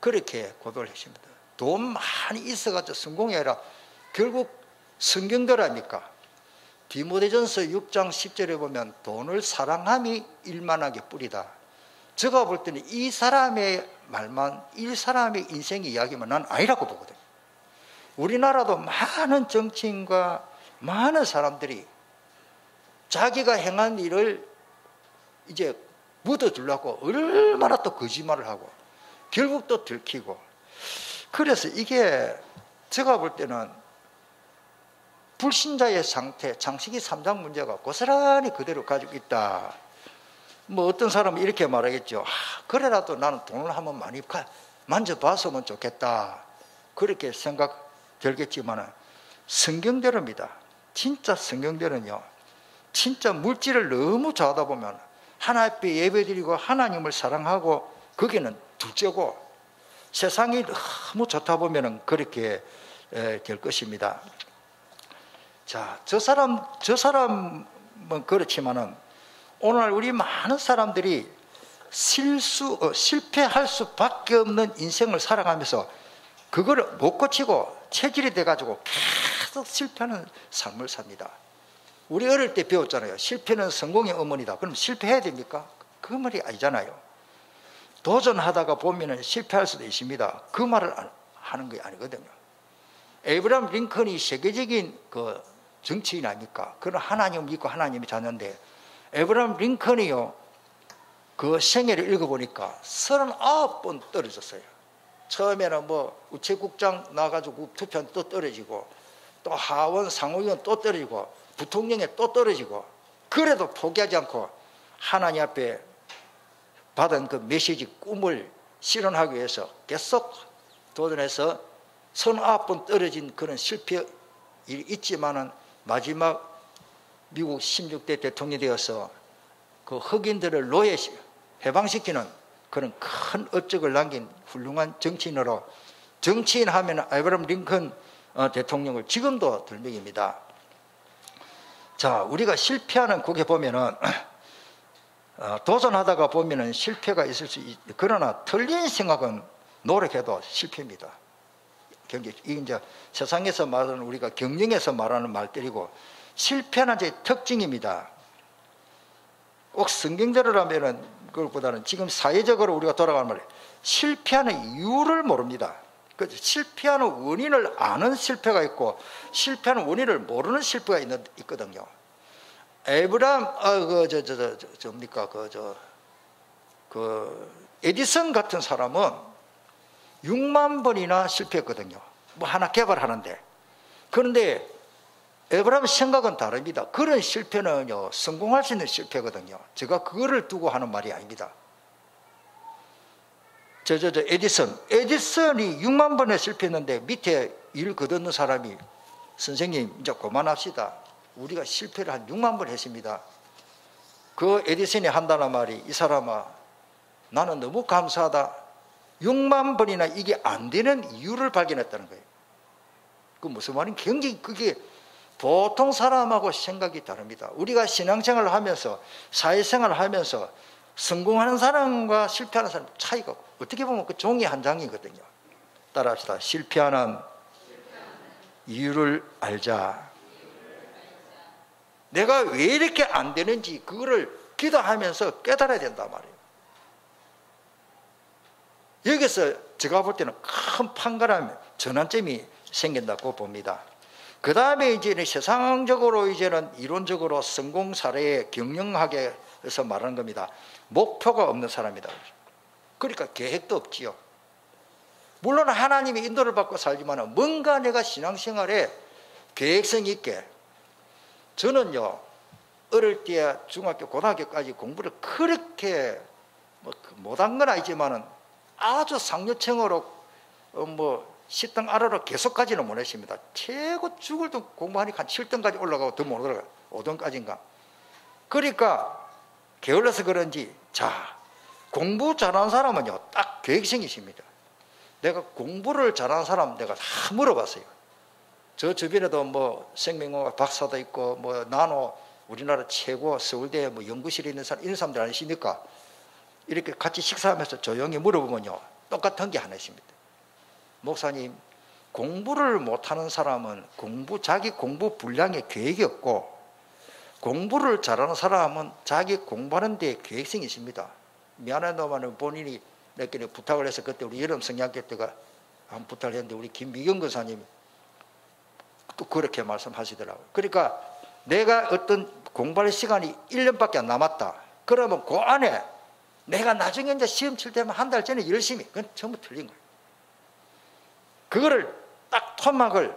그렇게 고백을 했습니다. 돈 많이 있어가지고 성공이 아니라 결국 성경대로니까 디모데전서 6장 10절에 보면 돈을 사랑함이 일만하게 뿌리다. 제가 볼 때는 이 사람의 말만, 이 사람의 인생의 이야기만 난 아니라고 보거든요. 우리나라도 많은 정치인과 많은 사람들이 자기가 행한 일을 이제 묻어두려고 얼마나 또 거짓말을 하고 결국 또 들키고, 그래서 이게 제가 볼 때는 불신자의 상태, 창세기 3장 문제가 고스란히 그대로 가지고 있다. 뭐 어떤 사람은 이렇게 말하겠죠. 그래라도 나는 돈을 한번 많이 만져봤으면 좋겠다. 그렇게 생각 들겠지만 성경대로입니다. 진짜 성경대로는요, 진짜 물질을 너무 좋아하다 보면 하나님 앞에 예배드리고 하나님을 사랑하고 거기는 둘째고, 세상이 너무 좋다 보면 그렇게 될 것입니다. 자, 저 사람은 그렇지만은 오늘 우리 많은 사람들이 실패할 수밖에 없는 인생을 살아가면서 그걸 못 고치고 체질이 돼가지고 계속 실패하는 삶을 삽니다. 우리 어릴 때 배웠잖아요. 실패는 성공의 어머니다. 그럼 실패해야 됩니까? 그 말이 아니잖아요. 도전하다가 보면은 실패할 수도 있습니다. 그 말을 하는 게 아니거든요. 에이브라함 링컨이 세계적인 그 정치인 아닙니까? 그는 하나님을 믿고 하나님의 자녀인데, 에이브라함 링컨이요, 그 생애를 읽어보니까 39번 떨어졌어요. 처음에는 뭐 우체국장 나가지고 투표한 또 떨어지고, 또 하원 상원의원 또 떨어지고, 부통령에 또 떨어지고, 그래도 포기하지 않고 하나님 앞에 받은 그 메시지 꿈을 실현하기 위해서 계속 도전해서 39번 떨어진 그런 실패 일이 있지만은 마지막 미국 16대 대통령이 되어서 그 흑인들을 노예 해방시키는 그런 큰 업적을 남긴 훌륭한 정치인으로, 정치인 하면 에이브라함 링컨 대통령을 지금도 들먹입니다. 자, 우리가 실패하는 그게 보면은 도전하다가 보면은 실패가 있을 수 그러나 틀린 생각은 노력해도 실패입니다. 이게 이제 세상에서 말하는, 우리가 경영에서 말하는 말들이고, 실패는 제 특징입니다. 꼭 성경대로라면은 그것보다는 지금 사회적으로 우리가 돌아가는 말이에요. 실패하는 이유를 모릅니다. 그래서 실패하는 원인을 아는 실패가 있고, 실패하는 원인을 모르는 실패가 있거든요. 에이브라함 에디슨 같은 사람은 6만 번이나 실패했거든요. 뭐 하나 개발하는데. 그런데 에이브라함 생각은 다릅니다. 그런 실패는요, 성공할 수 있는 실패거든요. 제가 그거를 두고 하는 말이 아닙니다. 에디슨이 6만 번에 실패했는데 밑에 일 거뒀는 사람이, 선생님 이제 그만합시다. 우리가 실패를 한 6만 번 했습니다. 그 에디슨이 한다는 말이, 이 사람아, 나는 너무 감사하다. 6만 번이나 이게 안 되는 이유를 발견했다는 거예요. 그 무슨 말인지 굉장히 그게 보통 사람하고 생각이 다릅니다. 우리가 신앙생활을 하면서, 사회생활을 하면서 성공하는 사람과 실패하는 사람 차이가 어떻게 보면 그 종이 한 장이거든요. 따라합시다. 실패하는 이유를 알자. 내가 왜 이렇게 안 되는지 그거를 기도하면서 깨달아야 된단 말이에요. 여기서 제가 볼 때는 큰 판가름, 전환점이 생긴다고 봅니다. 그 다음에 이제는 세상적으로, 이제는 이론적으로 성공 사례에 경영학에 서 말하는 겁니다. 목표가 없는 사람이다. 그러니까 계획도 없지요. 물론 하나님의 인도를 받고 살지만 뭔가 내가 신앙생활에 계획성이 있게. 저는요, 어릴 때 중학교, 고등학교까지 공부를 그렇게 못한 건 아니지만은 아주 상류층으로 식당 아래로 계속 가지는 못했습니다. 최고 죽을 돈 공부하니까 한 7등까지 올라가고 더 못 올라가요. 5등까지인가. 그러니까 게을러서 그런지, 자, 공부 잘하는 사람은요, 딱 계획성이 있습니다. 내가 공부를 잘하는 사람 내가 다 물어봤어요. 저 주변에도 뭐 생명공학 박사도 있고, 뭐 나노 우리나라 최고 서울대 뭐 연구실에 있는 사람, 이런 사람들 아니십니까? 이렇게 같이 식사하면서 조용히 물어보면요, 똑같은 게 하나 있습니다. 목사님, 공부를 못하는 사람은 자기 공부 분량에 계획이 없고, 공부를 잘하는 사람은 자기 공부하는 데 계획성이 있습니다. 미안하다만 본인이 내게 부탁을 해서 그때 우리 여름 성냥개 때가 한 부탁을 했는데 우리 김미경 권사님이 또 그렇게 말씀하시더라고요. 그러니까 내가 어떤 공부할 시간이 1년밖에 안 남았다. 그러면 그 안에 내가 나중에 이제 시험 칠 때면 한 달 전에 열심히, 그건 전부 틀린 거예요. 그거를 딱 토막을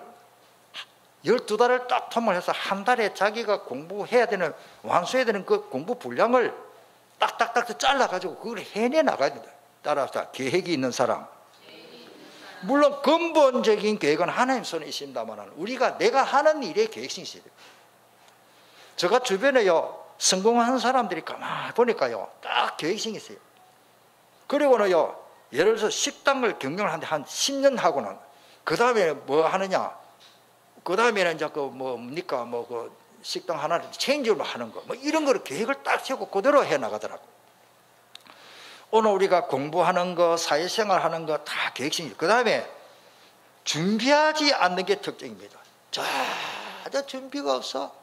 12달을 딱 토막을 해서 한 달에 자기가 공부해야 되는, 완수해야 되는 그 공부 분량을 딱딱딱 잘라가지고 그걸 해내 나가야 된다. 따라서 계획이 있는 사람. 물론 근본적인 계획은 하나님 손에 있습니다만 우리가 내가 하는 일에 계획성이 있어야 돼요. 제가 주변에요, 성공하는 사람들이 가만히 보니까요, 딱 계획성이 있어요. 그리고는요, 예를 들어서 식당을 경영을 하는데 한 10년 하고는 그 다음에 뭐 하느냐? 그 다음에는 이제 뭡니까? 그 식당 하나를 체인지로 하는 거, 뭐 이런 거를 계획을 딱 세우고 그대로 해 나가더라고. 오늘 우리가 공부하는 거, 사회생활 하는 거 다 계획성이죠. 그 다음에 준비하지 않는 게 특징입니다. 전혀 준비가 없어.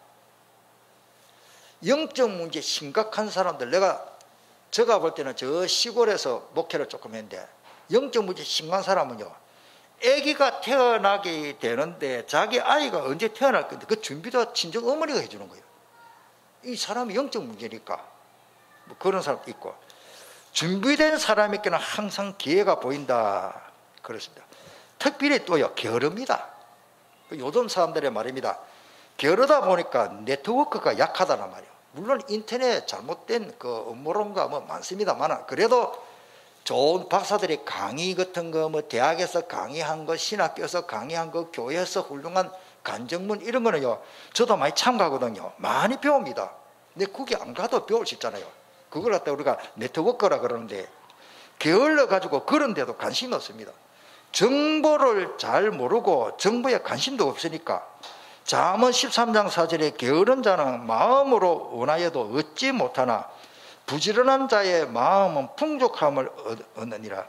영적 문제 심각한 사람들, 제가 볼 때는 저 시골에서 목회를 조금 했는데, 영적 문제 심각한 사람은요, 아기가 태어나게 되는데 자기 아이가 언제 태어날 건데 그 준비도 친정 어머니가 해주는 거예요. 이 사람이 영적 문제니까. 뭐 그런 사람도 있고, 준비된 사람에게는 항상 기회가 보인다. 그렇습니다. 특별히 또요, 게으릅니다. 요즘 사람들의 말입니다. 게으르다 보니까 네트워크가 약하다는 말이에요. 물론 인터넷 잘못된 그 음모론가 뭐 많습니다만, 그래도 좋은 박사들이 강의 같은 거, 뭐 대학에서 강의한 거, 신학교에서 강의한 거, 교회에서 훌륭한 간증문 이런 거는요, 저도 많이 참가하거든요. 많이 배웁니다. 근데 거기 안 가도 배울 수 있잖아요. 그걸 갖다 우리가 네트워크라 그러는데, 게을러 가지고 그런 데도 관심이 없습니다. 정보를 잘 모르고 정보에 관심도 없으니까, 잠언 13장 4절에 게으른 자는 마음으로 원하여도 얻지 못하나 부지런한 자의 마음은 풍족함을 얻느니라.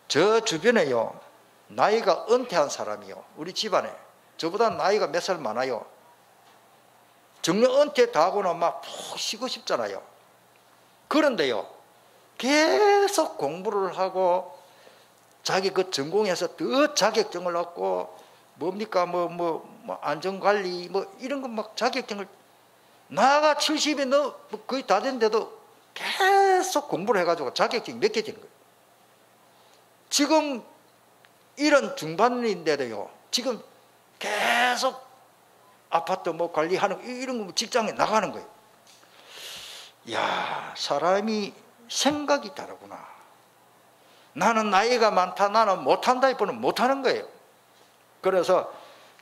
저 주변에요, 나이가 은퇴한 사람이요, 우리 집안에 저보다 나이가 몇 살 많아요. 정년 은퇴 다 하고는 막 푹 쉬고 싶잖아요. 그런데요, 계속 공부를 하고 자기 그 전공에서 더 자격증을 얻고 뭡니까 안전관리 이런 거 막 자격증을, 나가 70이 거의 다 됐는데도 계속 공부를 해가지고 자격증이 몇 개 되는 거예요. 지금 이런 중반인데도요, 지금 계속 아파트 관리하는 이런 거 직장에 나가는 거예요. 야, 사람이 생각이 다르구나. 나는 나이가 많다, 나는 못한다 이거는 못하는 거예요. 그래서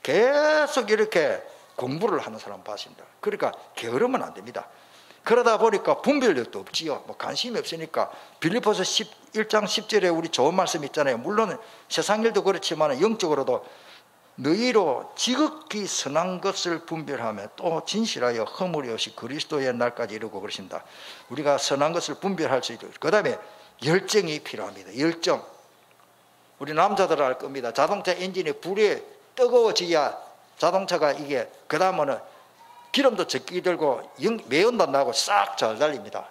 계속 이렇게 공부를 하는 사람 봤습니다. 그러니까 게으르면 안 됩니다. 그러다 보니까 분별력도 없지요. 관심이 없으니까. 빌립보서 1장 10절에 우리 좋은 말씀 있잖아요. 물론 세상 일도 그렇지만 영적으로도 너희로 지극히 선한 것을 분별하며 또 진실하여 허물이 없이 그리스도의 날까지 이루고 그러신다. 우리가 선한 것을 분별할 수 있도록. 그 다음에 열정이 필요합니다. 열정. 우리 남자들 알 겁니다. 자동차 엔진이 불이 뜨거워져야 자동차가 이게 그 다음에는 기름도 적게 들고 매연도 나고 싹 잘 달립니다.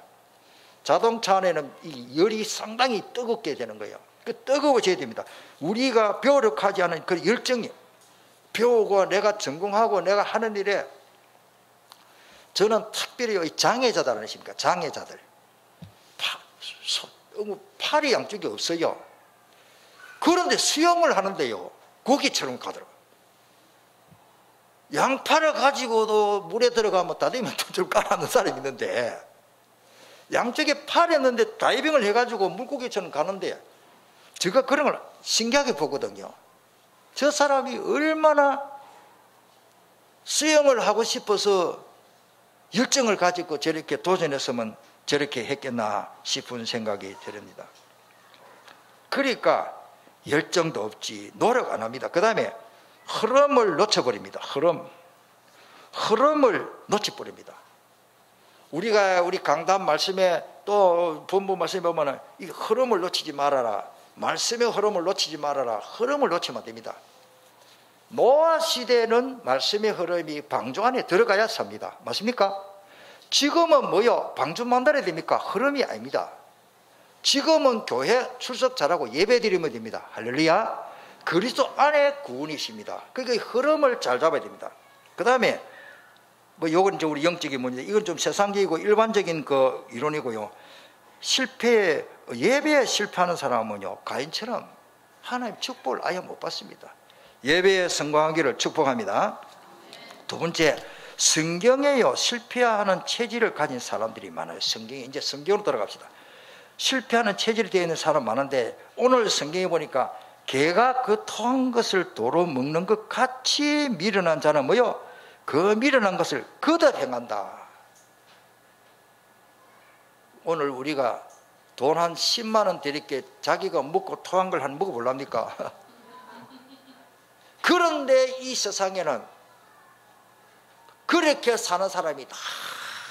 자동차 안에는 이 열이 상당히 뜨겁게 되는 거예요. 그 뜨거워져야 됩니다. 우리가 벼룩하지 않은 그 열정이, 배우고 내가 전공하고 내가 하는 일에, 저는 특별히 장애자들 아니십니까? 장애자들. 팔이 양쪽이 없어요. 그런데 수영을 하는데요, 고기처럼 가더라고요. 양팔을 가지고도 물에 들어가면 다리면 좀 깔아놓는 사람이 있는데, 양쪽에 팔이 있는데 다이빙을 해가지고 물고기처럼 가는데, 제가 그런 걸 신기하게 보거든요. 저 사람이 얼마나 수영을 하고 싶어서 열정을 가지고 저렇게 도전했으면 저렇게 했겠나 싶은 생각이 듭니다. 그러니까 열정도 없지, 노력 안 합니다. 그 다음에 흐름을 놓쳐버립니다. 흐름을 놓쳐버립니다. 우리 강단 말씀에 또 본부 말씀에 보면 이 흐름을 놓치지 말아라. 말씀의 흐름을 놓치지 말아라. 흐름을 놓치면 안 됩니다. 노아 시대는 말씀의 흐름이 방주 안에 들어가야 삽니다. 맞습니까? 지금은 뭐요? 방주 만들어야 됩니까? 흐름이 아닙니다. 지금은 교회 출석 잘하고 예배 드리면 됩니다. 할렐루야. 그리스도 안에 구원이십니다. 그러니까 흐름을 잘 잡아야 됩니다. 그 다음에 뭐 요건 이제 우리 영적인 문제, 이건 좀 세상적이고 일반적인 그 이론이고요. 예배에 실패하는 사람은요, 가인처럼 하나님 축복을 아예 못 받습니다. 예배에 성공하기를 축복합니다. 두 번째, 성경에요, 실패하는 체질을 가진 사람들이 많아요. 성경에, 이제 성경으로 돌아갑시다. 실패하는 체질이 되어 있는 사람 많은데, 오늘 성경에 보니까 개가 그 토한 것을 도로 먹는 것 같이 미련한 자는 뭐요? 그 미련한 것을 거듭 행한다. 오늘 우리가 돈 한 10만 원 드릴게, 자기가 먹고 토한 걸 한 먹어볼랍니까? 그런데 이 세상에는 그렇게 사는 사람이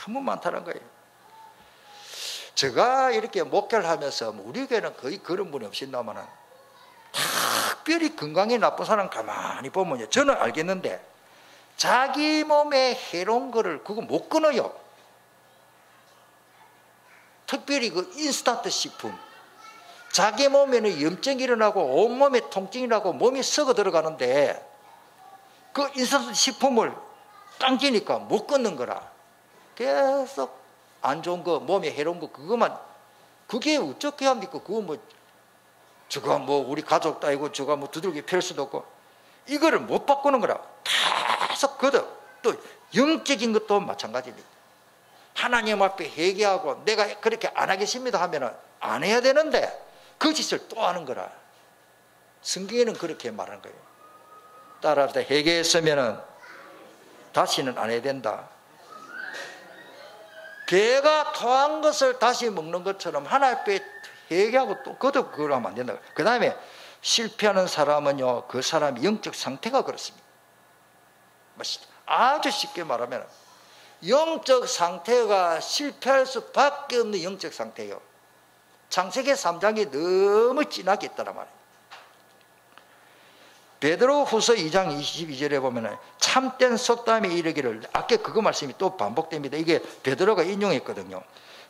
너무 많다는 거예요. 제가 이렇게 목회를 하면서 우리 교회는 거의 그런 분이 없습니다만은, 특별히 건강이 나쁜 사람 가만히 보면요, 저는 알겠는데 자기 몸에 해로운 거를 그거 못 끊어요. 특별히 그 인스턴트 식품, 자기 몸에는 염증이 일어나고 온몸에 통증이 나고 몸이 썩어 들어가는데 그 인스턴트 식품을 당기니까 못 끊는 거라. 계속 안 좋은 거, 몸에 해로운 거, 그것만, 그게 어떻게 합니까? 그거 뭐 저거 뭐 우리 가족도 아니고 저거 뭐 두들겨 펼 수도 없고, 이거를 못 바꾸는 거라. 계속 거듭. 또 영적인 것도 마찬가지입니다. 하나님 앞에 회개하고 내가 그렇게 안 하겠습니다 하면은 안 해야 되는데 그 짓을 또 하는 거라. 성경에는 그렇게 말하는 거예요. 따라서 회개했으면은 다시는 안 해야 된다. 개가 토한 것을 다시 먹는 것처럼 하나님 앞에 회개하고 또 거듭 그걸 하면 안 된다. 그 다음에 실패하는 사람은요, 그 사람의 영적 상태가 그렇습니다. 아주 쉽게 말하면 영적 상태가 실패할 수밖에 없는 영적 상태예요. 창세기 3장이 너무 진하게 있다란 말이에요. 베드로후서 2장 22절에 보면 참된 속담에 이르기를, 아까 그거 말씀이 또 반복됩니다. 이게 베드로가 인용했거든요.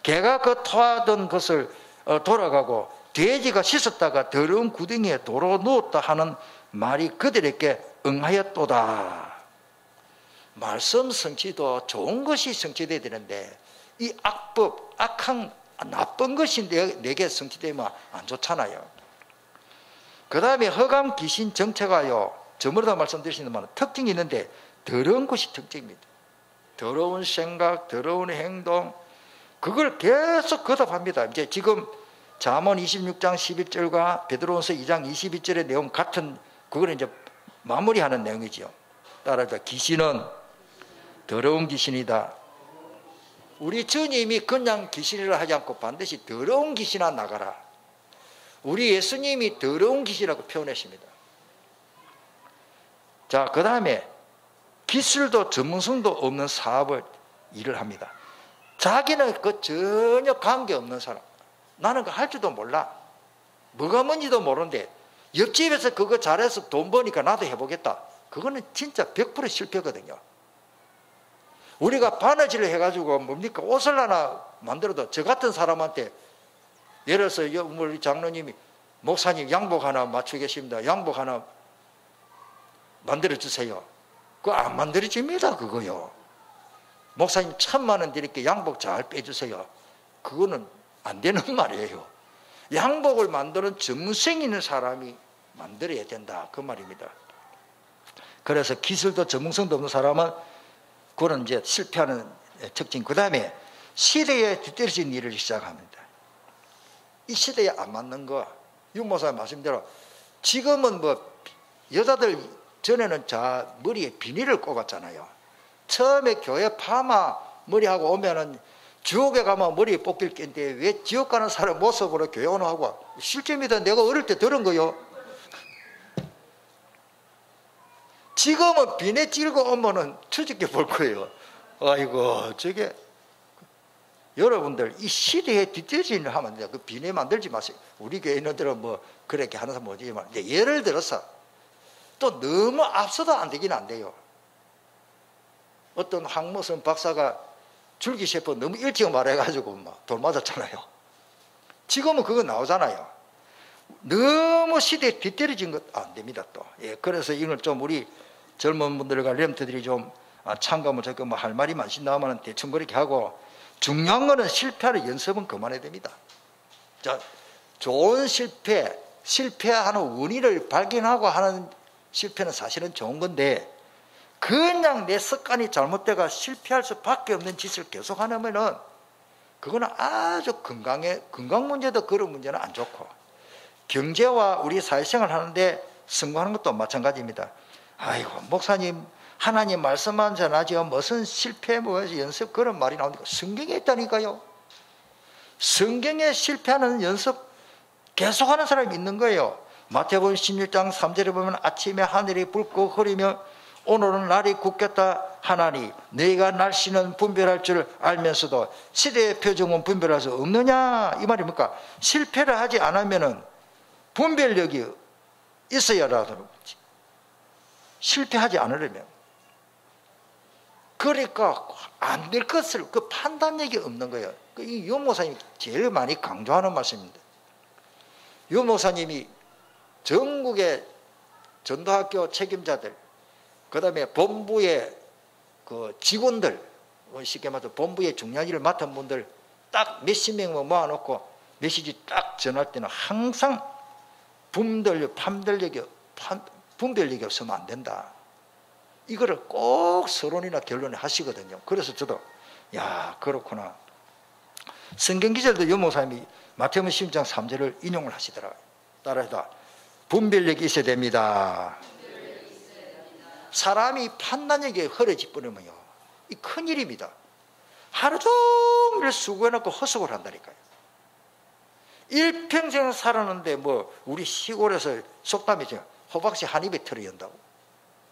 개가 그 토하던 것을 돌아가고 돼지가 씻었다가 더러운 구덩이에 도로 누웠다 하는 말이 그들에게 응하였도다. 말씀 성취도 좋은 것이 성취돼야 되는데 이 악법, 악한 나쁜 것이 내게 성취되면 안 좋잖아요. 그 다음에 허감 귀신 정체가요, 저번에도 말씀드렸습니다만 특징이 있는데 더러운 것이 특징입니다. 더러운 생각, 더러운 행동, 그걸 계속 거듭합니다. 이제 지금 잠언 26장 11절과 베드로후서 2장 22절의 내용 같은, 그거는 이제 마무리하는 내용이죠. 따라서 귀신은 더러운 귀신이다. 우리 주님이 그냥 귀신이라 하지 않고 반드시 더러운 귀신아 나가라. 우리 예수님이 더러운 귀신이라고 표현했습니다. 자, 그 다음에 기술도 전문성도 없는 사업을 일을 합니다. 자기는 그 전혀 관계없는 사람, 나는 그거 할 줄도 몰라, 뭐가 뭔지도 모르는데 옆집에서 그거 잘해서 돈 버니까 나도 해보겠다. 그거는 진짜 100% 실패거든요. 우리가 바느질을 해가지고 뭡니까? 옷을 하나 만들어도 저 같은 사람한테, 예를 들어서 우리 장로님이 목사님 양복 하나 맞추겠습니다, 양복 하나 만들어주세요. 그거 안 만들어집니다. 그거요. 목사님 1,000만 원 드릴게, 양복 잘 빼주세요. 그거는 안 되는 말이에요. 양복을 만드는 전문성 있는 사람이 만들어야 된다, 그 말입니다. 그래서 기술도 전문성도 없는 사람은 그거는 이제 실패하는 특징. 그 다음에 시대에 뒤떨어진 일을 시작합니다. 이 시대에 안 맞는 거, 윤목사님 말씀대로 지금은 뭐 여자들 전에는 머리에 비닐을 꼽았잖아요. 처음에 교회 파마 머리하고 오면은 지옥에 가면 머리에 뽑힐 낀데 왜 지옥 가는 사람 모습으로 교회 오나 하고, 실제입니다. 내가 어릴 때 들은 거요. 지금은 비닐 찔고 오면은 추적해 볼 거예요. 아이고, 저게 여러분들 이 시대에 뒤처지는 하면 안 돼요. 그 비례 만들지 마세요. 우리 교회 있는들은 뭐 그렇게 하는 사람 뭐지만, 예를 들어서 또 너무 앞서도 안 되긴 안 돼요. 어떤 황무선 박사가 줄기세포 너무 일찍 말해가지고 막 돌 맞았잖아요. 지금은 그거 나오잖아요. 너무 시대에 뒤떨어진 것 안 됩니다 또. 예, 그래서 이걸 좀 우리 젊은 분들과 렘트들이 좀 참가하면 저거 뭐 할 말이 많이 나오면 대충 그렇게 하고, 중요한 거는 실패하는 연습은 그만해야 됩니다. 자, 좋은 실패하는 원인을 발견하고 하는 실패는 사실은 좋은 건데, 그냥 내 습관이 잘못돼가 실패할 수밖에 없는 짓을 계속 하면은 그거는 아주 건강 문제도 그런 문제는 안 좋고, 경제와 우리 사회생활 하는데 성공하는 것도 마찬가지입니다. 아이고 목사님 하나님 말씀만 전하죠, 무슨 실패 뭐 연습 그런 말이 나오니까 성경에 있다니까요. 성경에 실패하는 연습 계속하는 사람이 있는 거예요. 마태복음 16장 3절에 보면 아침에 하늘이 붉고 흐리며 오늘은 날이 굳겠다 하나니 너희가 날씨는 분별할 줄 알면서도 시대의 표정은 분별할 수 없느냐, 이 말이 뭡니까? 실패를 하지 않으면은 분별력이 있어야라도 실패하지 않으려면, 그러니까 안 될 것을 그 판단력이 없는 거예요. 이 유 목사님이 제일 많이 강조하는 말씀입니다. 유 목사님이 전국의 전도학교 책임자들, 그 다음에 본부의 그 직원들, 쉽게 말해서 본부의 중요한 일을 맡은 분들 딱 몇십 명만 모아놓고 메시지 딱 전할 때는 항상 분별력이 없으면 안 된다. 이거를 꼭 서론이나 결론에 하시거든요. 그래서 저도 야 그렇구나. 성경 기자들도 연목사님이 마태복음 10장 3절을 인용을 하시더라고요. 따라해서 분별력이 있어야 됩니다. 사람이 판단력이 흐려질 뻔하면요, 이 큰일입니다. 하루 종일 수고해놓고 헛수고를 한다니까요. 일평생 살았는데 뭐 우리 시골에서 속담이죠. 호박씨 한 입에 털어야 한다고.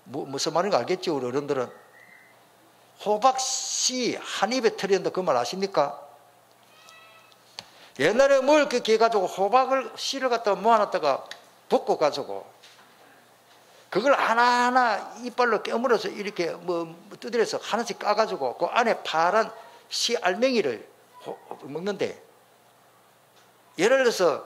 무슨 말인가 알겠죠? 우리 어른들은. 호박씨 한 입에 털어야 한다, 그 말 아십니까? 옛날에 뭘 그렇게 해가지고 호박을 씨를 갖다가 모아놨다가 볶고 가지고 그걸 하나하나 이빨로 깨물어서 이렇게 뭐 두드려서 하나씩 까가지고 그 안에 파란 씨 알맹이를 먹는데, 예를 들어서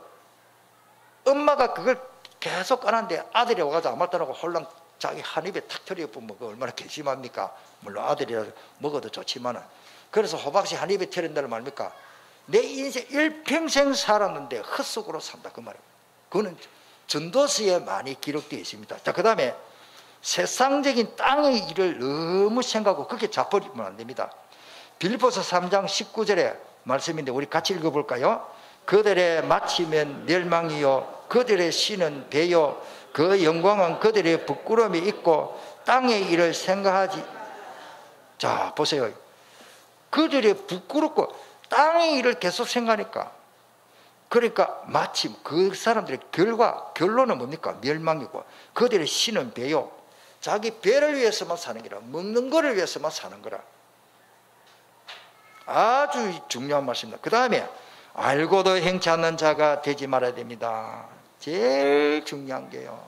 엄마가 그걸 계속 까는데 아들이 와가지고 아무 말도 안 하고 홀랑 자기 한 입에 탁 털어보면 그 얼마나 괘씸합니까? 물론 아들이라서 먹어도 좋지만은. 그래서 호박씨 한 입에 털은다는 말입니까? 내 인생 일평생 살았는데 헛속으로 산다, 그 말이에요. 그거는 전도서에 많이 기록되어 있습니다. 자, 그 다음에 세상적인 땅의 일을 너무 생각하고 그렇게 잡버리면 안 됩니다. 빌립보서 3장 19절의 말씀인데 우리 같이 읽어볼까요? 그들의 마치면 멸망이요 그들의 신은 배요 그 영광은 그들의 부끄러움이 있고 땅의 일을 생각하지. 자 보세요. 그들의 부끄럽고 땅의 일을 계속 생각하니까, 그러니까 마침 그 사람들의 결론은 뭡니까? 멸망이고 그들의 신은 배요. 자기 배를 위해서만 사는 거라, 먹는 거를 위해서만 사는 거라. 아주 중요한 말씀입니다. 그 다음에 알고도 행치 않는 자가 되지 말아야 됩니다. 제일 중요한 게요.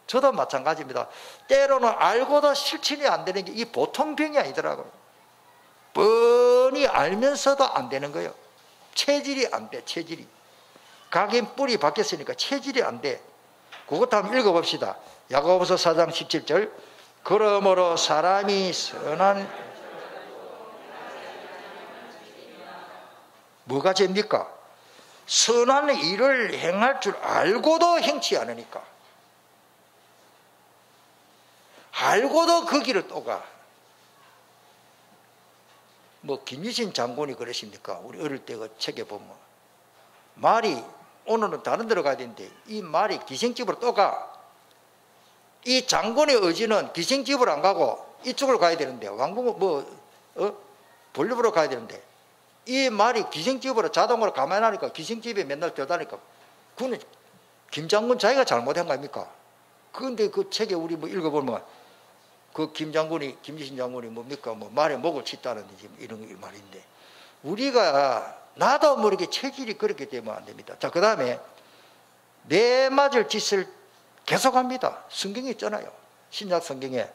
저도 마찬가지입니다. 때로는 알고도 실천이 안 되는 게 이 보통 병이 아니더라고요. 뻔히 알면서도 안 되는 거예요. 체질이 안 돼, 체질이. 각인 뿌리 바뀌었으니까 체질이 안 돼. 그것도 한번 읽어봅시다. 야고보서 4장 17절. 그러므로 사람이 선한 뭐가 죄입니까? 선한 일을 행할 줄 알고도 행치 않으니까. 알고도 그 길을 또 가. 뭐 김유신 장군이 그러십니까? 우리 어릴 때 그 책에 보면 말이 오늘은 다른 데로 가야 되는데 이 말이 기생집으로 또 가. 이 장군의 의지는 기생집으로 안 가고 이쪽으로 가야 되는데, 왕궁 볼륨으로 가야 되는데 이 말이 기생집으로 자동으로 가만히 하니까 기생집에 맨날 들다니까 그는 김 장군 자기가 잘못한 거 아닙니까? 그런데 그 책에 우리 뭐 읽어보면 그 김유신 장군이 뭡니까? 뭐 말에 목을 쳤다는 이런 말인데, 우리가 나도 모르게 체질이 그렇게 되면 안 됩니다. 자, 그 다음에 내 맞을 짓을 계속합니다. 성경에 있잖아요. 신약 성경에.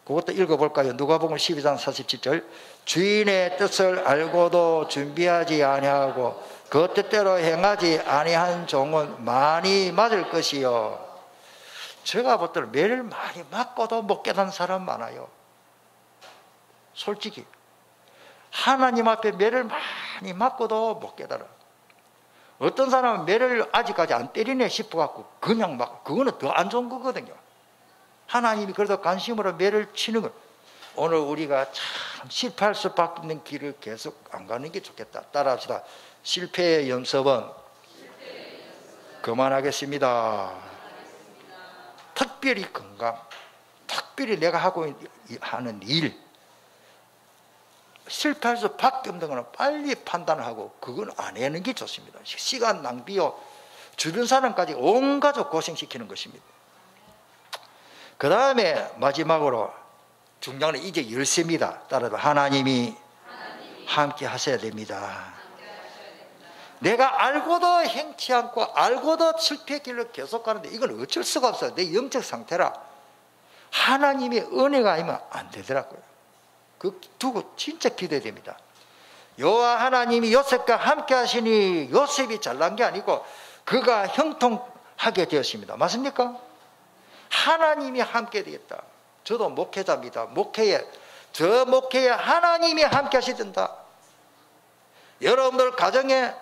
그것도 읽어볼까요? 누가복음 12장 47절. 주인의 뜻을 알고도 준비하지 아니하고 그 뜻대로 행하지 아니한 종은 많이 맞을 것이요. 제가 볼 때는 매를 많이 맞고도 못 깨닫는 사람 많아요. 솔직히 하나님 앞에 매를 많이 맞고도 못 깨달아. 어떤 사람은 매를 아직까지 안 때리네 싶어갖고 그냥 막, 그거는 더 안 좋은 거거든요. 하나님이 그래도 관심으로 매를 치는 거. 오늘 우리가 참 실패할 수밖에 없는 길을 계속 안 가는 게 좋겠다. 따라합시다. 실패의 연습은 그만하겠습니다. 특별히 건강, 특별히 내가 하고 하는 일, 실패할 수밖에 없는 거는 빨리 판단하고 그건 안 하는 게 좋습니다. 시간 낭비요, 주변 사람까지 온 가족 고생시키는 것입니다. 그 다음에 마지막으로 중요한 건 이제 열쇠입니다. 따라서 하나님이 함께 하셔야 됩니다. 내가 알고도 행치 않고 알고도 실패의 길로 계속 가는데 이건 어쩔 수가 없어요. 내 영적 상태라. 하나님의 은혜가 아니면 안 되더라고요. 그 두고 진짜 기대야 됩니다. 여호와 하나님이 요셉과 함께 하시니 요셉이 잘난 게 아니고 그가 형통하게 되었습니다. 맞습니까? 하나님이 함께 되겠다. 저도 목회자입니다. 저 목회에 하나님이 함께 하시던다. 여러분들 가정에,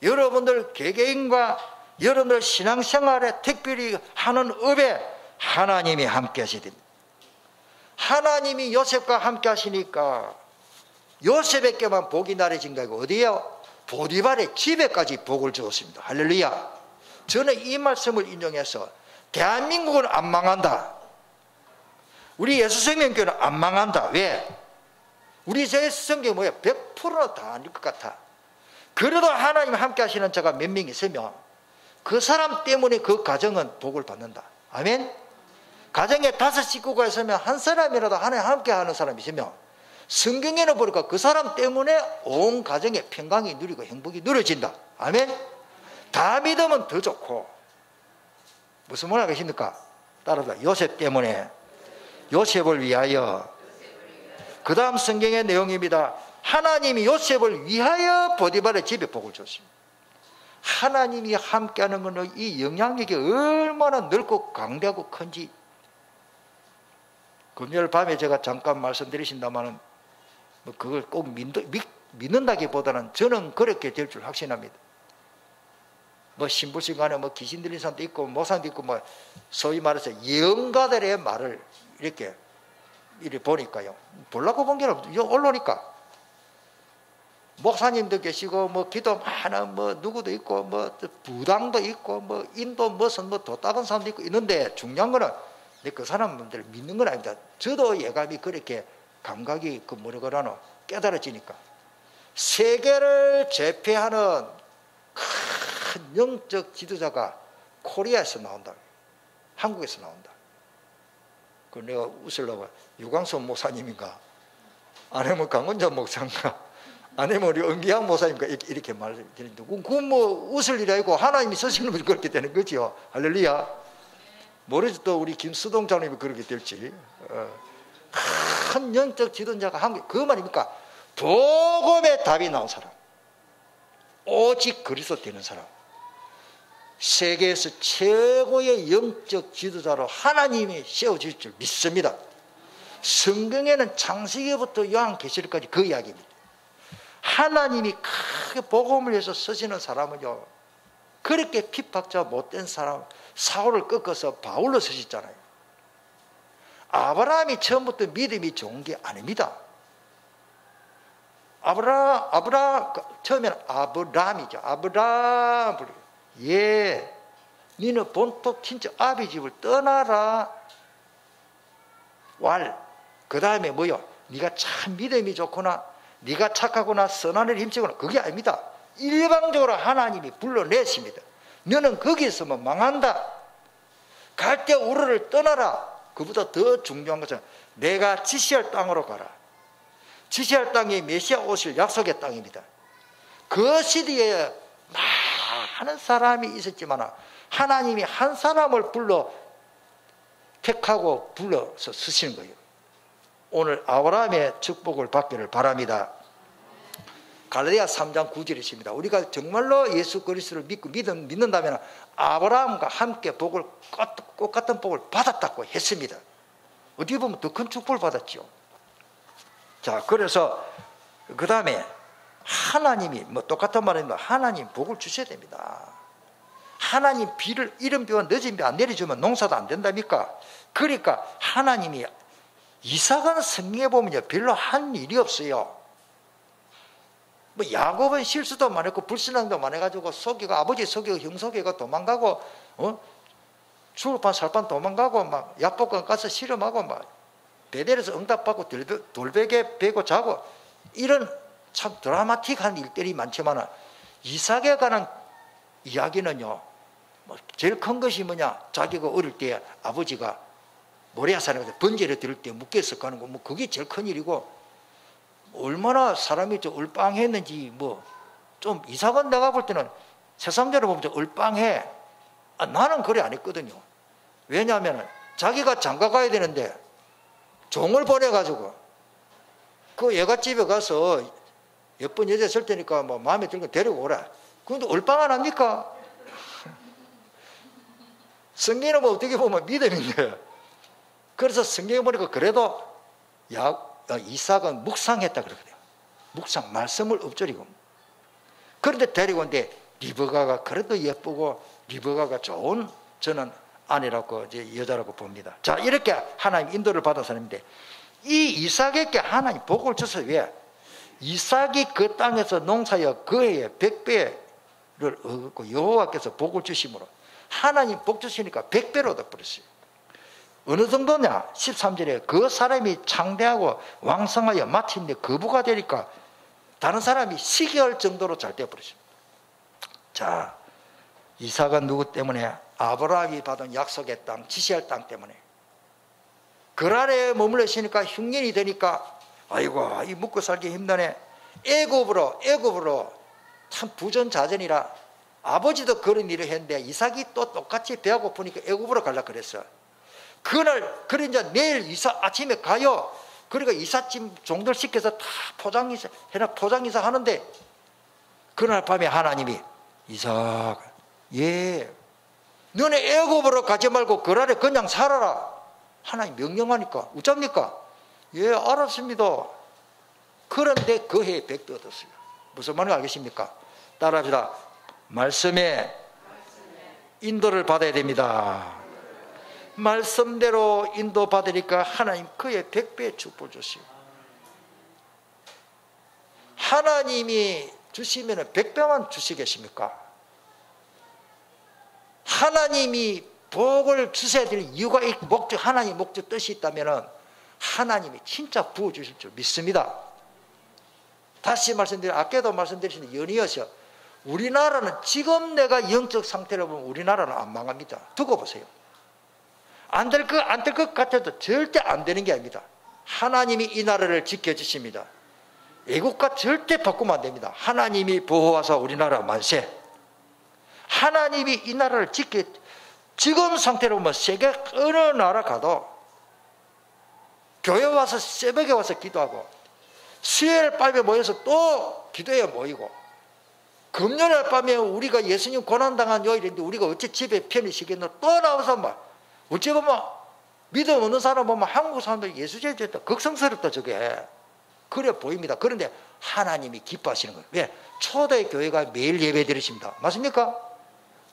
여러분들 개개인과 여러분들 신앙생활에 특별히 하는 업에 하나님이 함께 하시됩니다. 하나님이 요셉과 함께 하시니까 요셉에게만 복이 나래진 거 아니고 어디에요? 보디발의 집에까지 복을 주었습니다. 할렐루야. 저는 이 말씀을 인용해서 대한민국은 안 망한다. 우리 예수생명교회는 안 망한다. 왜? 우리 예수생명교회 뭐야? 100%는 다 아닐 것 같아. 그래도 하나님 함께 하시는 자가 몇 명 있으면 그 사람 때문에 그 가정은 복을 받는다. 아멘? 가정에 5 식구가 있으면 한 사람이라도 하나님 함께 하는 사람이 있으면 성경에는 보니까 그 사람 때문에 온 가정의 평강이 누리고 행복이 누려진다. 아멘? 다 믿으면 더 좋고. 무슨 말 하겠습니까? 따라서 요셉 때문에, 요셉을 위하여. 그 다음 성경의 내용입니다. 하나님이 요셉을 위하여 보디발의 집에 복을 줬습니다. 하나님이 함께하는 것은 이 영향력이 얼마나 넓고 강대하고 큰지. 금요일 밤에 제가 잠깐 말씀드리신다마는 뭐 그걸 꼭 믿는다기보다는 저는 그렇게 될 줄 확신합니다. 뭐 신부신 간에 뭐 귀신 들린 사람도 있고 모상도 있고 뭐 소위 말해서 예언가들의 말을 이렇게 보니까요. 보려고 본 게 없어요. 언론이니까. 목사님도 계시고 뭐 기도 많은 뭐 누구도 있고 뭐 부당도 있고 뭐 인도 무슨 뭐 도딱은 사람도 있고 있는데 중요한 거는 그 사람들을 믿는 건 아닙니다. 저도 예감이 그렇게 감각이 그 뭐라 그러나 깨달아지니까 세계를 제패하는 큰 영적 지도자가 코리아에서 나온다. 한국에서 나온다. 그 내가 웃으려고 유광수 목사님인가 아니면 강원자 목사인가 아니면 우리 은기양 목사님인가 이렇게 말드리는데 그건 뭐 웃을 일이 아니고 하나님이 쓰시는 분이 그렇게 되는 거죠. 할렐루야. 모르지 또 우리 김수동 장님이 그렇게 될지. 큰 영적 지도자가 한국, 그 말입니까? 복음의 답이 나온 사람, 오직 그리스도 되는 사람, 세계에서 최고의 영적 지도자로 하나님이 세워질 줄 믿습니다. 성경에는 창세기부터 요한계시록까지 그 이야기입니다. 하나님이 크게 복음을 위해서 쓰시는 사람은요, 그렇게 핍박자 못된 사람 사울을 꺾어서 바울로 쓰셨잖아요. 아브라함이 처음부터 믿음이 좋은 게 아닙니다. 처음에는 아브라함이죠. 아브라함. 예, 니는 본토 친척 아비 집을 떠나라. 그 다음에 뭐요? 네가 참 믿음이 좋구나, 네가 착하구나, 선한 일을 힘쓰구나. 그게 아닙니다. 일방적으로 하나님이 불러내십니다. 너는 거기 있으면 망한다. 갈 때 우르를 떠나라. 그보다 더 중요한 것은 내가 지시할 땅으로 가라. 지시할 땅이 메시아 오실 약속의 땅입니다. 그 시대에 많은 사람이 있었지만 하나님이 한 사람을 불러 택하고 불러서 쓰시는 거예요. 오늘 아브라함의 축복을 받기를 바랍니다. 갈라디아 3장 9절에 있습니다. 우리가 정말로 예수 그리스도를 믿고 믿는다면 아브라함과 함께 복을, 똑같은 복을 받았다고 했습니다. 어떻게 보면 더 큰 축복을 받았죠. 자, 그래서 그 다음에 하나님이 뭐 똑같은 말입니다. 하나님 복을 주셔야 됩니다. 하나님 비를 이른 비와 늦은 비 안 내려주면 농사도 안 된답니까? 그러니까 하나님이 이삭은 성경에 보면요 별로 한 일이 없어요. 뭐 야곱은 실수도 많았고 불신앙도 많아가지고 속이고 아버지 속이고 형 속이고 도망가고 죽을 판 살 판 도망가고 막 약복강 가서 실험하고 막 베델에서 응답받고 돌베개 베고 자고 이런 참 드라마틱한 일들이 많지만 이삭에 관한 이야기는요 뭐 제일 큰 것이 뭐냐, 자기가 어릴 때 아버지가 모리아산에 번제를 드릴 때 묶여서 가는 거 뭐 그게 제일 큰 일이고, 얼마나 사람이 좀 얼빵했는지 뭐 좀 이삭은 내가 볼 때는 세상적으로 보면 좀 얼빵해. 나는 그래 안 했거든요. 왜냐하면 자기가 장가 가야 되는데 종을 보내가지고 그 여갓집에 가서 예쁜 여자 있을 테니까 뭐 마음에 들고 데리고 오라. 그런데 얼빵 안 합니까? 성경은 뭐 어떻게 보면 믿음인데, 그래서 성경에 보니까 그래도 이삭은 묵상했다 그러거든요. 묵상, 말씀을 읊조리고. 그런데 데리고 온데 리브가가 그래도 예쁘고 리브가가 좋은 저는 아내라고 이제 여자라고 봅니다. 자, 이렇게 하나님 인도를 받은 사람인데 이 이삭에게 하나님 복을 주셔서 왜? 이삭이 그 땅에서 농사여 그 해에 100배를 얻고 여호와께서 복을 주심으로 하나님 복 주시니까 100배로 얻어버렸어요. 어느 정도냐? 13절에 그 사람이 창대하고 왕성하여 마침내 거부가 되니까 다른 사람이 시기할 정도로 잘 되어버렸습니다. 자, 이삭은 누구 때문에? 아브라함이 받은 약속의 땅, 지시할 땅 때문에. 그란에 머물러 있으니까 흉년이 되니까 아이고 이 묵고 살기 힘드네. 애굽으로 참 부전자전이라 아버지도 그런 일을 했는데 이삭이 또 똑같이 배가 고프니까 애굽으로 가려고 그랬어. 그날 그래 이제 내일 이삭 아침에 가요. 그러니까 이삿짐 종들 시켜서 다 포장이사 하는데 그날 밤에 하나님이 이삭, 예, 너네 애굽으로 가지 말고 그날에 그냥 살아라. 하나님 명령하니까 어쩝니까? 예, 알았습니다. 그런데 그 해에 100배 얻었어요. 무슨 말인지 알겠습니까? 따라합시다. 말씀에 인도를 받아야 됩니다. 말씀대로 인도받으니까 하나님 그의 100배의 축복을 주시고, 하나님이 주시면 100배만 주시겠습니까? 하나님이 복을 주셔야 될 이유가 목적, 하나님 목적 뜻이 있다면 하나님이 진짜 부어주실 줄 믿습니다. 다시 말씀드리면 아까도 말씀드리신 연이어서 우리나라는 지금 내가 영적 상태를 보면 우리나라는 안 망합니다. 두고 보세요. 안 될 것 같아도 절대 안 되는 게 아닙니다. 하나님이 이 나라를 지켜주십니다. 애국가 절대 바꾸면 안 됩니다. 하나님이 보호하사 우리나라 만세. 하나님이 이 나라를 지금 상태로 보면 세계 어느 나라 가도 교회 와서 새벽에 와서 기도하고 수요일 밤에 모여서 또 기도에 모이고 금요일 밤에 우리가 예수님 고난당한 요일인데 우리가 어째 집에 편히 쉬겠노? 또 나와서 막 어찌 보면 믿음 없는 사람 보면 한국 사람들 예수제에 극성스럽다 저게. 그래 보입니다. 그런데 하나님이 기뻐하시는 거예요. 왜? 초대 교회가 매일 예배 드리십니다. 맞습니까?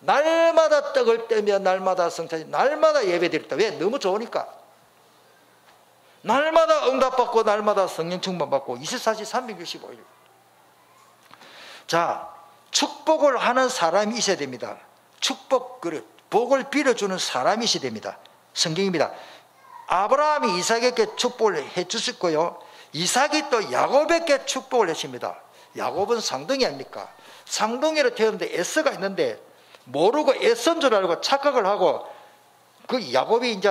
날마다 떡을 떼며 날마다 성찬, 날마다 예배 드렸다. 왜? 너무 좋으니까. 날마다 응답받고 날마다 성령 충만받고 24시 365일. 자, 축복을 하는 사람이 있어야 됩니다. 복을 빌어주는 사람이 있어야 됩니다. 성경입니다. 아브라함이 이삭에게 축복을 해주셨고요, 이삭이 또 야곱에게 축복을 했습니다. 야곱은 쌍둥이 아닙니까? 쌍둥이로 태어났는데 에서가 있는데 모르고 에서인 줄 알고 착각을 하고 그 야곱이 이제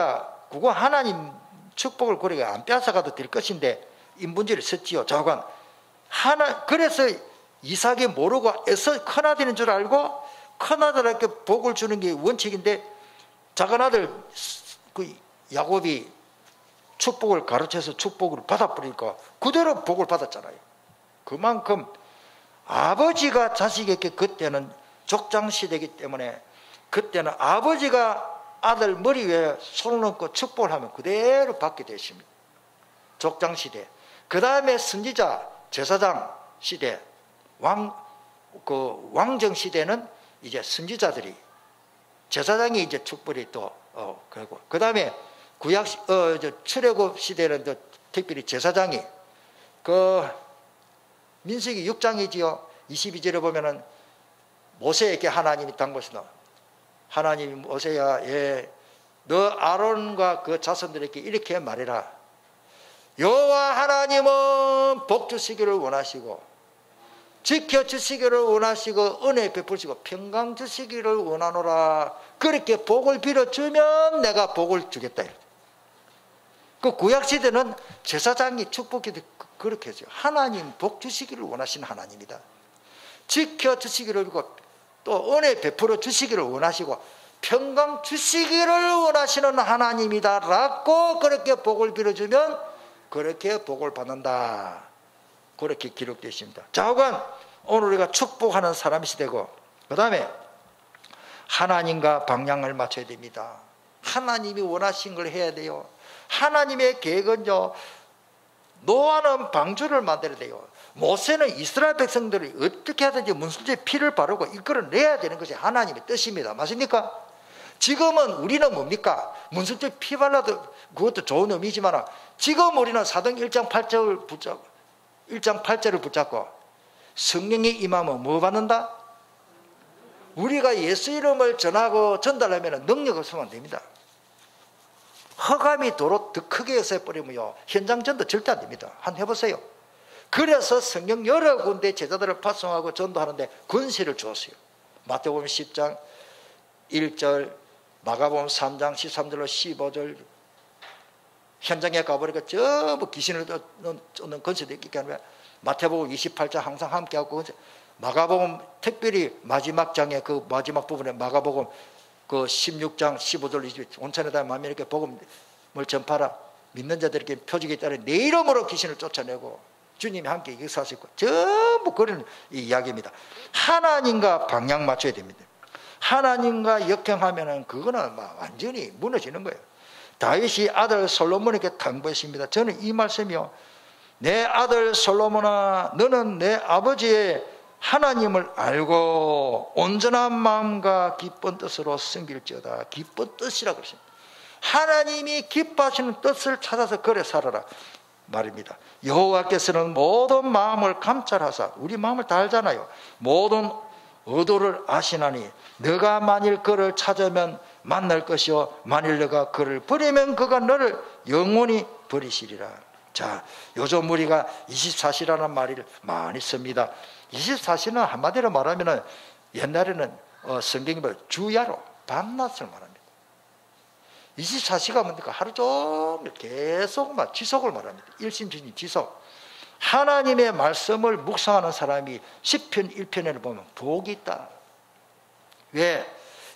그거 하나님 축복을 그렇게 안 뺏어가도 될 것인데 인분지를 썼지요. 자관 하나. 그래서 이삭이 모르고 애써 큰아들인 줄 알고 큰아들에게 복을 주는 게 원칙인데, 작은아들 그 야곱이 축복을 가르쳐서 축복을 받아버리니까 그대로 복을 받았잖아요. 그만큼 아버지가 자식에게, 그때는 족장시대이기 때문에 그때는 아버지가 아들 머리 위에 손을 얹고 축복을 하면 그대로 받게 되십니다. 족장시대. 그 다음에 선지자, 제사장 시대, 왕정시대는 이제 선지자들이, 제사장이 이제 축복이 또, 그리고 그 다음에 출애굽 시대는 또 특별히 제사장이, 민수기 6장이지요. 22절에 보면은 모세에게 하나님이 단 것이 나와. 하나님이 모세야, 너 아론과 그 자손들에게 이렇게 말해라. 여호와 하나님은 복 주시기를 원하시고 지켜주시기를 원하시고 은혜 베푸시고 평강 주시기를 원하노라. 그렇게 복을 빌어주면 내가 복을 주겠다. 그 구약시대는 제사장이 축복해도 그렇게 했어요. 하나님 복 주시기를 원하시는 하나님이다. 지켜주시기를 또 은혜 베풀어 주시기를 원하시고 평강 주시기를 원하시는 하나님이다 라고 그렇게 복을 빌어주면 그렇게 복을 받는다. 그렇게 기록되어 있습니다. 자오간 오늘 우리가 축복하는 사람이 되고, 그 다음에 하나님과 방향을 맞춰야 됩니다. 하나님이 원하신 걸 해야 돼요. 하나님의 계획은요, 노아는 방주를 만들어야 돼요. 모세는 이스라엘 백성들이 어떻게 하든지 문수지에 피를 바르고 이끌어내야 되는 것이 하나님의 뜻입니다. 맞습니까? 지금은 우리는 뭡니까? 문수지에 피 발라도 그것도 좋은 의미지만 지금 우리는 사도행 1장 8절을 붙잡고 성령이 임하면 뭐 받는다? 우리가 예수 이름을 전하고 전달하면 능력 없으면 안 됩니다. 허감이 도로 더 크게 해서버리면요 현장 전도 절대 안 됩니다. 한번 해보세요. 그래서 성령 여러 군데 제자들을 파송하고 전도하는데 권세를 주었어요. 마태복음 10장 1절, 마가복음 3장 13절로 15절, 현장에 가버리니까 전부 귀신을 쫓는 권세도 있게 하는 거야. 마태복음 28장 항상 함께하고, 마가복음 특별히 마지막 장에 그 마지막 부분에 마가복음 그 16장 15절 20절 온천에 다 만민에게 이렇게 복음을 전파라. 믿는 자들에게 표적에 따라 내 이름으로 귀신을 쫓아내고 주님이 함께 역사하시고, 전부 그런 이야기입니다. 하나님과 방향 맞춰야 됩니다. 하나님과 역행하면은 그거는 완전히 무너지는 거예요. 다윗이 아들 솔로몬에게 당부했습니다. 저는 이 말씀이요, 내 아들 솔로몬아, 너는 내 아버지의 하나님을 알고 온전한 마음과 기쁜 뜻으로 섬길지어다. 기쁜 뜻이라고 그랬습니다. 하나님이 기뻐하시는 뜻을 찾아서 그래 살아라 말입니다. 여호와께서는 모든 마음을 감찰하사, 우리 마음을 다 알잖아요. 모든 의도를 아시나니 너가 만일 그를 찾으면 만날 것이요 만일 너가 그를 버리면 그가 너를 영원히 버리시리라. 자, 요즘 우리가 24시라는 말을 많이 씁니다. 24시는 한마디로 말하면 옛날에는 성경이 주야로 밤낮을 말합니다. 24시가 뭡니까? 하루 종일 계속 지속을 말합니다. 일심전심 지속. 하나님의 말씀을 묵상하는 사람이 시편 1편에 보면 복이 있다. 왜?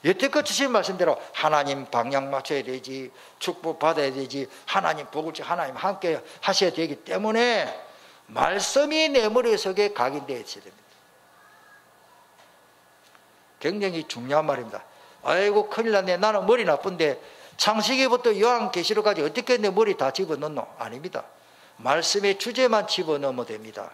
여태껏 주신 말씀대로 하나님 방향 맞춰야 되지, 축복 받아야 되지, 하나님 복을 주, 하나님 함께 하셔야 되기 때문에 말씀이 내 머릿속에 각인되어 있어야 됩니다. 굉장히 중요한 말입니다. 아이고 큰일 났네, 나는 머리 나쁜데 창세기부터 요한계시록까지 어떻게 내 머리 다 집어넣노? 아닙니다. 말씀의 주제만 집어넣으면 됩니다.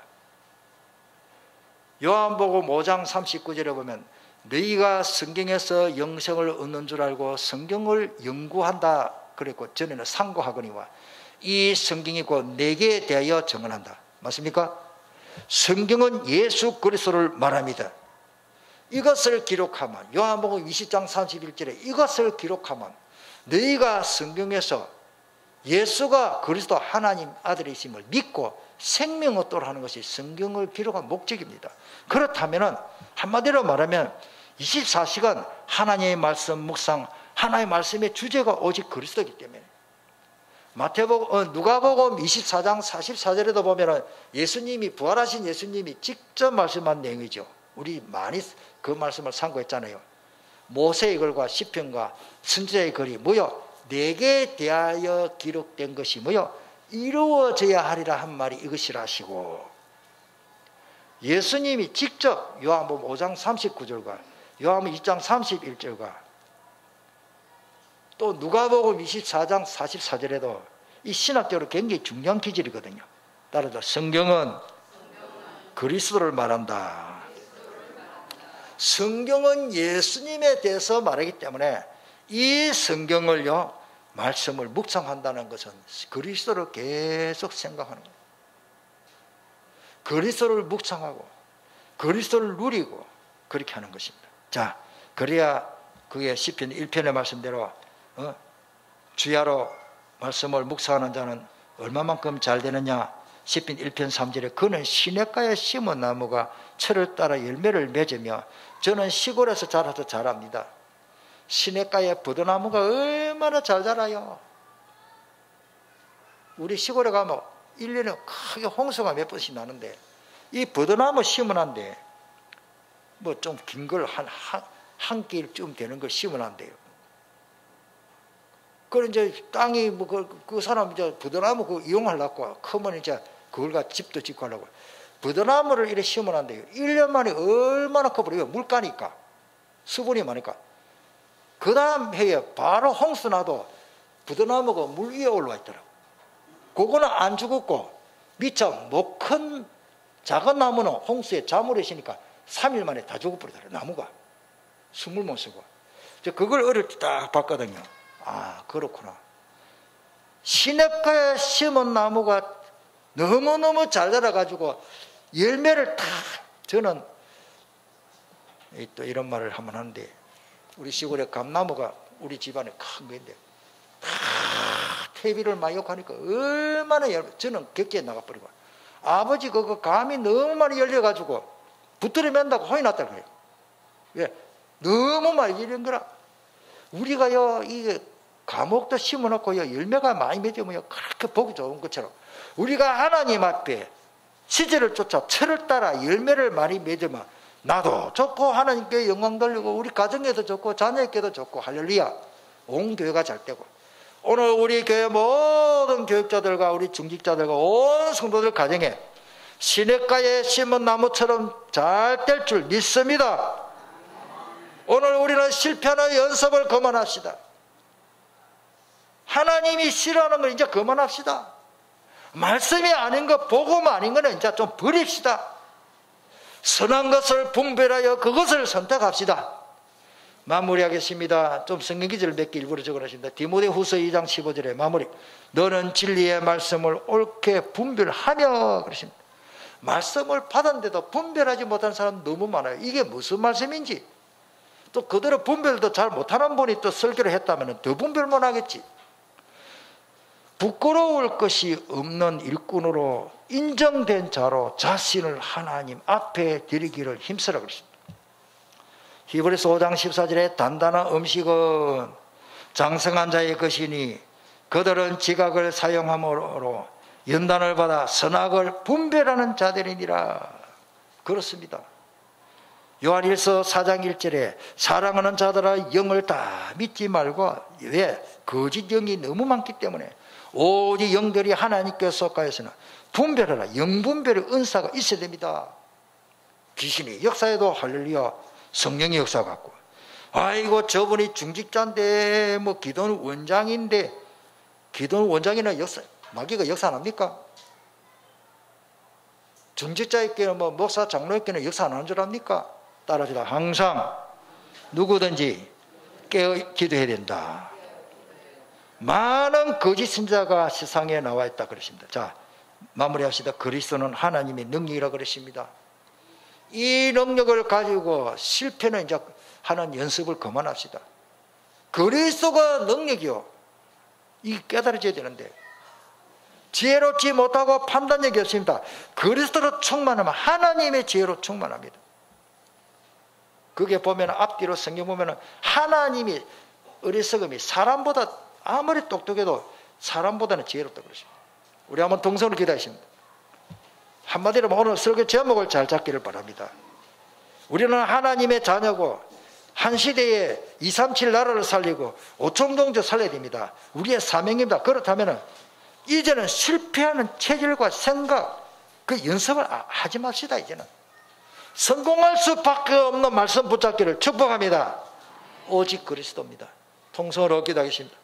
요한복음 5장 39절에 보면 너희가 성경에서 영생을 얻는 줄 알고 성경을 연구한다 그랬고, 전에는 상고하거니와 이 성경이 곧 내게 대하여 증언한다. 맞습니까? 성경은 예수 그리스도를 말합니다. 이것을 기록하면, 요한복음 20장 31절에 이것을 기록하면 너희가 성경에서 예수가 그리스도 하나님 아들이심을 믿고 생명 얻도록 하는 것이 성경을 기록한 목적입니다. 그렇다면 한마디로 말하면 24시간 하나님의 말씀 묵상, 하나님의 말씀의 주제가 오직 그리스도이기 때문에 누가복음 24장 44절에도 보면은 예수님이 부활하신 예수님이 직접 말씀한 내용이죠. 우리 많이 그 말씀을 참고했잖아요. 모세의 글과 시편과 선지자의 글이 뭐요? 내게 대하여 기록된 것이 뭐요? 이루어져야 하리라 한 말이 이것이라 하시고, 예수님이 직접 요한복음 5장 39절과 요한복음 2장 31절과 또 누가복음 24장 44절에도 이 신학적으로 굉장히 중요한 기질이거든요. 따라서 성경은 그리스도를 말한다. 성경은 예수님에 대해서 말하기 때문에 이 성경을요, 말씀을 묵상한다는 것은 그리스도를 계속 생각하는 거예요. 그리스도를 묵상하고 그리스도를 누리고 그렇게 하는 것입니다. 자, 그래야 그게 시편 1편의 말씀대로 주야로 말씀을 묵상하는 자는 얼마만큼 잘 되느냐. 시편 1편 3절에 그는 시냇가에 심은 나무가 철을 따라 열매를 맺으며, 저는 시골에서 자라서 잘 압니다. 시냇가에 부드나무가 얼마나 잘 자라요. 우리 시골에 가면 1년에 크게 홍수가 몇 번씩 나는데 이 부드나무 심으란데 뭐 좀 긴 걸 한 길쯤 되는 걸 심으란데요. 그럼 이제 땅이 뭐 그 사람 이제 부드나무 그 이용하려고 크면 이제 그걸 가 집도 짓고 하려고 부드나무를 이렇게 심으란데요. 1년 만에 얼마나 커버려요. 물가니까 수분이 많으니까. 그 다음 해에 바로 홍수 나도 부드나무가 물 위에 올라와 있더라고. 그거는 안 죽었고 미처 못 큰 작은 나무는 홍수에 잠을 있으니까 3일 만에 다 죽어버리더라고. 나무가 숨을 못 쉬고. 그걸 어릴 때 딱 봤거든요. 아, 그렇구나. 시냇가에 심은 나무가 너무너무 잘 자라가지고 열매를 다, 저는 또 이런 말을 한번 하는데, 우리 시골에 감나무가 우리 집안에 큰 건데 다 퇴비를 많이 욕하니까 얼마나 저는 격지에 나가버리고, 아버지 그거 감이 너무 많이 열려가지고 붙들어 맨다고 혼이 났다 그래요. 왜? 너무 많이 열린 거라. 우리가요, 이게 감옥도 심어놓고요, 열매가 많이 맺으면 그렇게 보기 좋은 것처럼 우리가 하나님 앞에 시절을 쫓아 철을 따라 열매를 많이 맺으면 나도 좋고 하나님께 영광 돌리고 우리 가정에도 좋고 자녀에게도 좋고 할렐루야, 온 교회가 잘 되고, 오늘 우리 교회 모든 교육자들과 우리 중직자들과 온 성도들 가정에 시냇가에 심은 나무처럼 잘 될 줄 믿습니다. 오늘 우리는 실패하는 연습을 그만합시다. 하나님이 싫어하는 걸 이제 그만합시다. 말씀이 아닌 것, 복음 아닌 거는 이제 좀 버립시다. 선한 것을 분별하여 그것을 선택합시다. 마무리하겠습니다. 좀 성경 기절 몇 개 일부러 적어놓으십니다. 디모데후서 2장 15절에 마무리. 너는 진리의 말씀을 옳게 분별하며 그러십니다. 말씀을 받았는데도 분별하지 못한 사람 너무 많아요. 이게 무슨 말씀인지. 또 그대로 분별도 잘 못하는 분이 또 설교를 했다면 더 분별 못하겠지. 부끄러울 것이 없는 일꾼으로 인정된 자로 자신을 하나님 앞에 드리기를 힘쓰라 그랬습니다. 히브리서 5장 14절에 단단한 음식은 장성한 자의 것이니 그들은 지각을 사용함으로 연단을 받아 선악을 분별하는 자들이니라. 그렇습니다. 요한일서 4장 1절에 사랑하는 자들아 영을 다 믿지 말고, 왜? 거짓 영이 너무 많기 때문에 오직 영들이 하나님께 속하여서는 분별하라. 영분별의 은사가 있어야 됩니다. 귀신이 역사에도 할렐루야 성령의 역사 같고, 아이고 저분이 중직자인데 뭐 기도는 원장인데, 기도는 원장이나 역사 마귀가 역사 안 합니까? 중직자에게는 뭐 목사 장로에게는 역사 안 하는 줄 압니까? 따라서 항상 누구든지 깨어 기도해야 된다. 많은 거짓 선지자가 세상에 나와 있다 그러십니다. 자, 마무리합시다. 그리스도는 하나님의 능력이라 그러십니다. 이 능력을 가지고 실패는 이제 하는 연습을 그만합시다. 그리스도가 능력이요, 이 깨달아져야 되는데 지혜롭지 못하고 판단력이 없습니다. 그리스도로 충만하면 하나님의 지혜로 충만합니다. 그게 보면 앞뒤로 성경 보면 하나님이 어리석음이 사람보다 아무리 똑똑해도 사람보다는 지혜롭다 그러십니다. 우리 한번 동성으로 기도하십니다. 한마디로 오늘 설교 제목을 잘 잡기를 바랍니다. 우리는 하나님의 자녀고 한 시대에 237 나라를 살리고 5천 동조 살려야 됩니다. 우리의 사명입니다. 그렇다면 이제는 실패하는 체질과 생각, 그 연습을 하지 맙시다. 이제는 성공할 수밖에 없는 말씀 붙잡기를 축복합니다. 오직 그리스도입니다. 통성으로 기도하겠습니다.